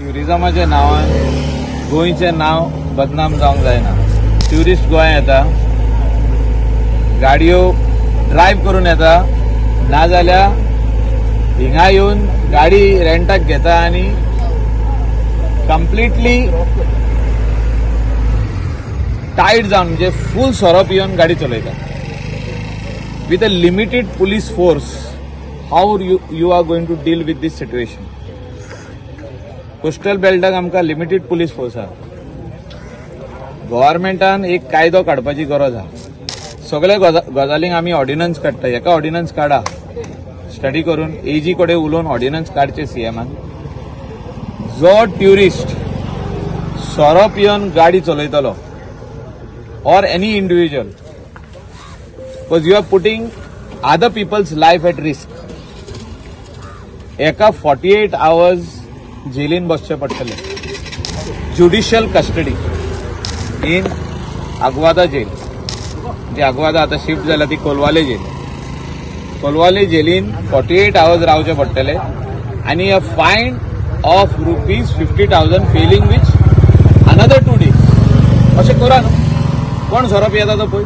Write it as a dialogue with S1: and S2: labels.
S1: ट्युरिझमाच्या नावान गोंयचें नाव बदनाम जावंक जायना। ट्युरिस्ट गोंय येता, गाडयो ड्रायव्ह करून येता, नाजाल्यार हिंगा येवन गाडी रेंटाक घेता आनी कंप्लिटली टायर्ड जावन म्हणजे फुल सोरो पिवन गाडी चलयता। With a limited police force, how you are going to deal with this situation? Coastal बेल्टाक आमकां लिमिटेड पुलीस फोर्स आहा। गव्हर्मेंटान एक कायदो काडपाची गरज आहा। सगळे गजालींक आमी ऑर्डिनन्स काडटा, एका ऑर्डिनन्स काडा स्टडी करून एजी कडेन उलोवन ऑर्डिनन्स काडचे सीएमान। जो ट्युरिस्ट सोरो पिवन गाडी चलयतलो or any individual, because you are putting other people's life at risk. एका 48 hours जेलीन बसचे पडटले, judicial custody in Aguada jail. जी आग्वादा आता शिफ्ट जाला ती कोलवाले जेल। कोलवाले जेलीन 48 hours रावचे पडटले आणि a fine of ₹50,000 failing which another 2 days। अशें करा न्हू, कोण सोरो पियेता तो पळय।